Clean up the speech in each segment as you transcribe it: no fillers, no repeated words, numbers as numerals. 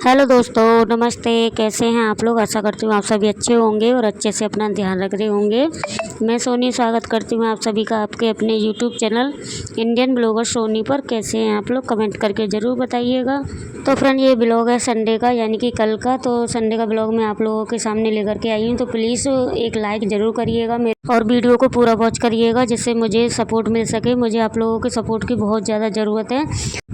Hello दोस्तों, नमस्ते। कैसे हैं आप लोग? आशा करती हूँ आप सभी अच्छे होंगे और अच्छे से अपना ध्यान रख रहे होंगे। मैं सोनी स्वागत करती हूँ आप सभी का आपके अपने YouTube channel Indian blogger Soni पर। कैसे हैं आप लोग? कमेंट करके ज़रूर बताइएगा। तो फ्रेंड, ये ब्लॉग है संडे का, यानी कि कल का। तो संडे का ब्लॉग मैं आप लोगों के सामने लेकर के आई हूँ। तो प्लीज़ एक लाइक ज़रूर करिएगा और वीडियो को पूरा वॉच करिएगा, जिससे मुझे सपोर्ट मिल सके। मुझे आप लोगों के सपोर्ट की बहुत ज़्यादा ज़रूरत है।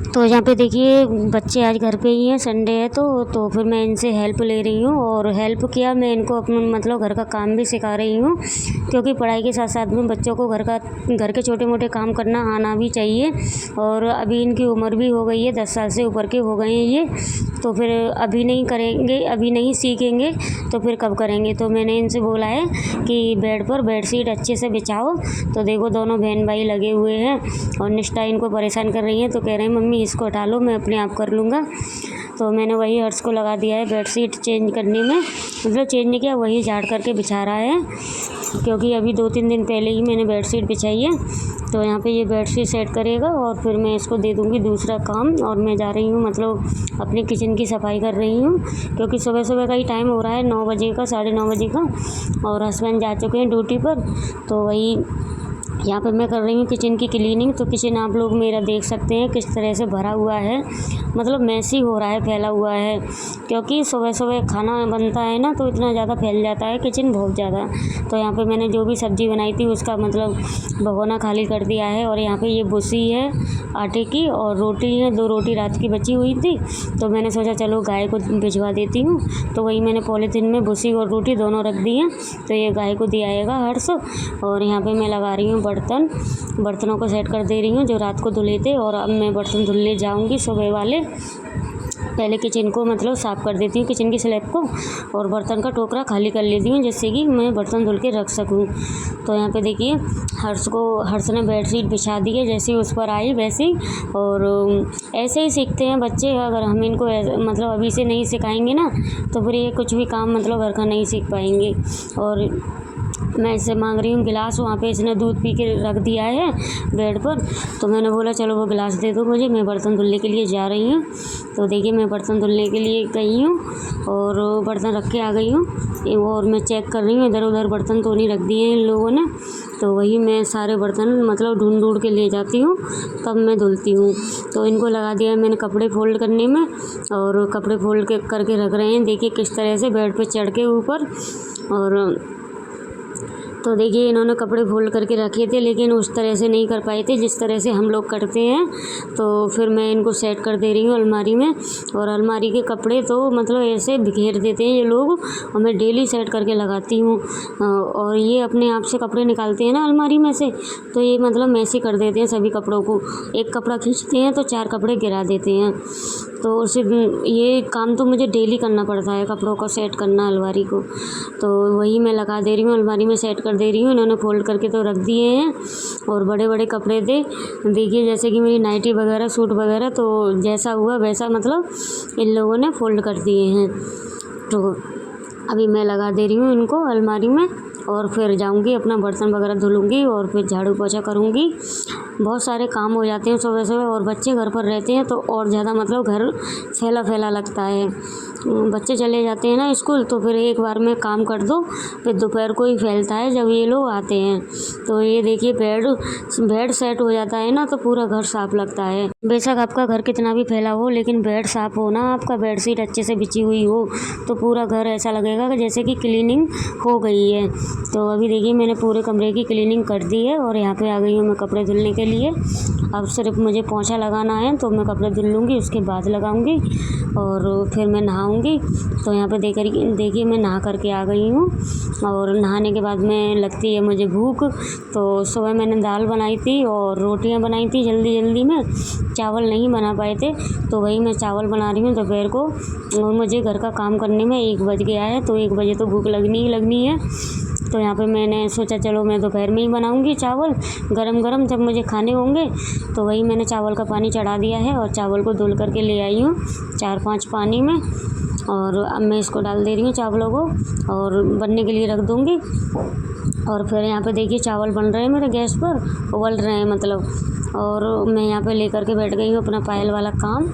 तो यहाँ पे देखिए, बच्चे आज घर पे ही हैं, संडे है तो फिर मैं इनसे हेल्प ले रही हूँ। और हेल्प किया, मैं इनको अपना मतलब घर का काम भी सिखा रही हूँ, क्योंकि पढ़ाई के साथ साथ में बच्चों को घर के छोटे मोटे काम करना आना भी चाहिए। और अभी इनकी उम्र भी हो गई है, 10 साल से ऊपर के हो गए हैं ये। तो फिर अभी नहीं करेंगे, अभी नहीं सीखेंगे तो फिर कब करेंगे। तो मैंने इनसे बोला है कि बेड पर बेडशीट अच्छे से बिछाओ। तो देखो, दोनों बहन भाई लगे हुए हैं और निष्ठा इनको परेशान कर रही है। तो कह रहे हैं मम्मी इसको हटा लो, मैं अपने आप कर लूँगा। तो मैंने वही हर्ष को लगा दिया है बेडशीट चेंज करने में। मतलब चेंज नहीं किया, वही झाड़ करके बिछा रहा है, क्योंकि अभी 2-3 दिन पहले ही मैंने बेडशीट बिछाई है। तो यहाँ पे ये बेडशीट सेट करेगा और फिर मैं इसको दे दूँगी दूसरा काम। और मैं जा रही हूँ, मतलब अपने किचन की सफाई कर रही हूँ, क्योंकि सुबह सुबह का ही टाइम हो रहा है, 9 बजे का, 9:30 बजे का। और हस्बैंड जा चुके हैं ड्यूटी पर। तो वही यहाँ पे मैं कर रही हूँ किचन की क्लीनिंग। तो किचन आप लोग मेरा देख सकते हैं किस तरह से भरा हुआ है, मतलब मैसी हो रहा है, फैला हुआ है। क्योंकि सुबह सुबह खाना बनता है ना, तो इतना ज़्यादा फैल जाता है किचन, बहुत ज़्यादा। तो यहाँ पे मैंने जो भी सब्ज़ी बनाई थी उसका मतलब भगोना खाली कर दिया है। और यहाँ पे ये भूसी है आटे की, और रोटी है, 2 रोटी रात की बची हुई थी। तो मैंने सोचा चलो गाय को भिजवा देती हूँ। तो वही मैंने पॉलीथीन में भूसी और रोटी दोनों रख दी हैं। तो ये गाय को दिया आएगा हर्ष। और यहाँ पे मैं लगा रही हूँ बर्तनों को सेट कर दे रही हूँ, जो रात को धुले थे। और अब मैं बर्तन धुलने जाऊँगी सुबह वाले। पहले किचन को मतलब साफ़ कर देती हूँ, किचन की स्लैब को, और बर्तन का टोकरा खाली कर लेती हूँ, जिससे कि मैं बर्तन धुल के रख सकूँ। तो यहाँ पे देखिए, हर्ष ने बेडशीट बिछा दी है, जैसे उस पर आई वैसे ही। और ऐसे ही सीखते हैं बच्चे। अगर हम इनको मतलब अभी से नहीं सिखाएंगे ना, तो फिर ये कुछ भी काम मतलब घर का नहीं सीख पाएंगे। और मैं इससे मांग रही हूँ गिलास, वहाँ पे इसने दूध पी के रख दिया है बेड पर। तो मैंने बोला चलो वो गिलास दे दो मुझे, मैं बर्तन धुलने के लिए जा रही हूँ। तो देखिए, मैं बर्तन धुलने के लिए गई हूँ और बर्तन रख के आ गई हूँ। और मैं चेक कर रही हूँ इधर उधर बर्तन तो नहीं रख दिए हैं इन लोगों ने। तो वही मैं सारे बर्तन मतलब ढूंढ के ले जाती हूँ, तब मैं धुलती हूँ। तो इनको लगा दिया है मैंने कपड़े फोल्ड करने में, और कपड़े फोल्ड करके रख रहे हैं। देखिए किस तरह से बेड पर चढ़ के ऊपर। और तो देखिए, इन्होंने कपड़े फोल्ड करके रखे थे, लेकिन उस तरह से नहीं कर पाए थे जिस तरह से हम लोग करते हैं। तो फिर मैं इनको सेट कर दे रही हूँ अलमारी में। और अलमारी के कपड़े तो मतलब ऐसे बिखेर देते हैं ये लोग, और मैं डेली सेट करके लगाती हूँ। और ये अपने आप से कपड़े निकालते हैं ना अलमारी में से, तो ये मतलब मैसे कर देते हैं सभी कपड़ों को। एक कपड़ा खींचते हैं तो 4 कपड़े गिरा देते हैं। तो उसे ये काम तो मुझे डेली करना पड़ता है, कपड़ों को सेट करना अलमारी को। तो वही मैं लगा दे रही हूँ, अलमारी में सेट कर दे रही हूँ। इन्होंने फोल्ड करके तो रख दिए हैं। और बड़े बड़े कपड़े थे, देखिए जैसे कि मेरी नाइटी वगैरह, सूट वगैरह, तो जैसा हुआ वैसा मतलब इन लोगों ने फोल्ड कर दिए हैं। तो अभी मैं लगा दे रही हूँ इनको अलमारी में, और फिर जाऊँगी अपना बर्तन वगैरह धुलूँगी, और फिर झाड़ू पोछा करूँगी। बहुत सारे काम हो जाते हैं सुबह सुबह, और बच्चे घर पर रहते हैं तो और ज़्यादा मतलब घर फैला फैला लगता है। बच्चे चले जाते हैं ना स्कूल, तो फिर एक बार में काम कर दो, फिर दोपहर को ही फैलता है जब ये लोग आते हैं। तो ये देखिए, बेड सेट हो जाता है ना, तो पूरा घर साफ लगता है। बेशक आपका घर कितना भी फैला हो, लेकिन बेड साफ हो ना, आपका बेडशीट अच्छे से बिछी हुई हो, तो पूरा घर ऐसा लगेगा कि जैसे कि क्लीनिंग हो गई है। तो अभी देखिए, मैंने पूरे कमरे की क्लीनिंग कर दी है, और यहाँ पे आ गई हूँ मैं कपड़े धुलने के लिए। अब सिर्फ मुझे पोंछा लगाना है, तो मैं कपड़े धुल लूँगी, उसके बाद लगाऊँगी, और फिर मैं नहाऊँगी। तो यहाँ पे देखिए, मैं नहा करके आ गई हूँ। और नहाने के बाद में लगती है मुझे भूख। तो सुबह मैंने दाल बनाई थी और रोटियाँ बनाई थी जल्दी जल्दी में, चावल नहीं बना पाए थे, तो वही मैं चावल बना रही हूँ दोपहर को। और मुझे घर का काम करने में 1 बज गया है, तो 1 बजे तो भूख लगनी ही लगनी है। तो यहाँ पे मैंने सोचा चलो मैं दोपहर में ही बनाऊँगी चावल गरम गरम, जब मुझे खाने होंगे। तो वही मैंने चावल का पानी चढ़ा दिया है, और चावल को धुल करके ले आई हूँ 4-5 पानी में। और अब मैं इसको डाल दे रही हूँ चावलों को, और बनने के लिए रख दूँगी। और फिर यहाँ पे देखिए, चावल बन रहे हैं मेरे गैस पर, उबल रहे हैं मतलब। और मैं यहाँ पे लेकर के बैठ गई हूँ अपना पायल वाला काम।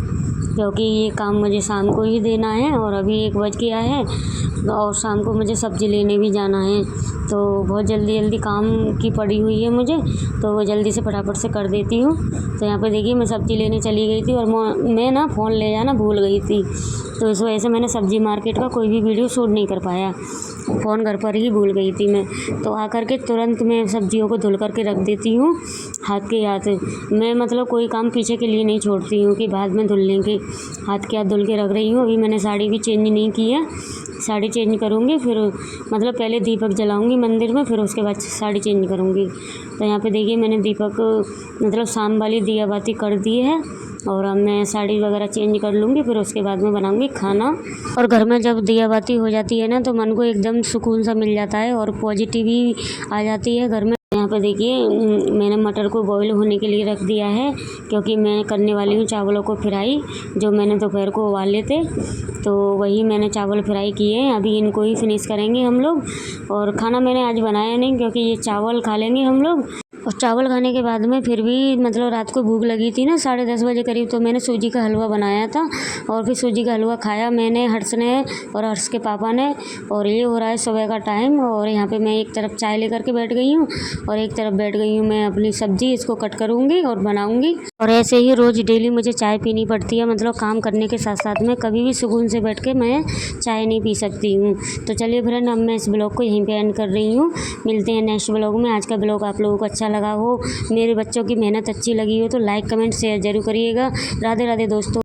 क्योंकि ये काम मुझे शाम को ही देना है और अभी 1 बज गया है और शाम को मुझे सब्ज़ी लेने भी जाना है। तो बहुत जल्दी काम की पड़ी हुई है मुझे, तो वो जल्दी से फटाफट से कर देती हूँ। तो यहाँ पे देखिए मैं सब्ज़ी लेने चली गई थी और मैं ना फ़ोन ले जाना भूल गई थी, तो इस वजह से मैंने सब्ज़ी मार्केट का कोई भी वीडियो शूट नहीं कर पाया। फ़ोन घर पर ही भूल गई थी मैं। तो आकर के तुरंत मैं सब्जियों को धुल कर के रख देती हूँ हाथ के हाथ। मैं मतलब कोई काम पीछे के लिए नहीं छोड़ती हूँ कि बाद में धुल लेंगे। हाथ के हाथ धुल के रख रही हूँ। अभी मैंने साड़ी भी चेंज नहीं की है, साड़ी चेंज करूँगी फिर मतलब पहले दीपक जलाऊँगी मंदिर में, फिर उसके बाद साड़ी चेंज करूँगी। तो यहाँ पे देखिए मैंने दीपक मतलब शाम वाली दिया बाती कर दी है और अब मैं साड़ी वगैरह चेंज कर लूँगी, फिर उसके बाद में बनाऊँगी खाना। और घर में जब दिया बाती हो जाती है ना तो मन को एकदम सुकून सा मिल जाता है और पॉजिटिव आ जाती है घर में। यहाँ पे देखिए मैंने मटर को बॉईल होने के लिए रख दिया है, क्योंकि मैं करने वाली हूँ चावलों को फ्राई, जो मैंने दोपहर को उबाले थे तो वही मैंने चावल फ्राई किए हैं। अभी इनको ही फिनिश करेंगे हम लोग। और खाना मैंने आज बनाया नहीं क्योंकि ये चावल खा लेंगे हम लोग। और चावल खाने के बाद में फिर भी मतलब रात को भूख लगी थी ना 10:30 बजे करीब, तो मैंने सूजी का हलवा बनाया था और फिर सूजी का हलवा खाया मैंने, हर्ष ने और हर्ष के पापा ने। और ये हो रहा है सुबह का टाइम और यहाँ पे मैं एक तरफ चाय लेकर के बैठ गई हूँ और एक तरफ बैठ गई हूँ मैं अपनी सब्जी, इसको कट करूँगी और बनाऊँगी। और ऐसे ही रोज़ डेली मुझे चाय पीनी पड़ती है, मतलब काम करने के साथ साथ में कभी भी सुकून से बैठ के मैं चाय नहीं पी सकती हूँ। तो चलिए फ्रेंड, अब मैं इस ब्लॉग को यहीं पे एंड कर रही हूँ। मिलते हैं नेक्स्ट ब्लॉग में। आज का ब्लॉग आप लोगों को अच्छा लगा हो, मेरे बच्चों की मेहनत अच्छी लगी हो तो लाइक कमेंट शेयर ज़रूर करिएगा। राधे राधे दोस्तों।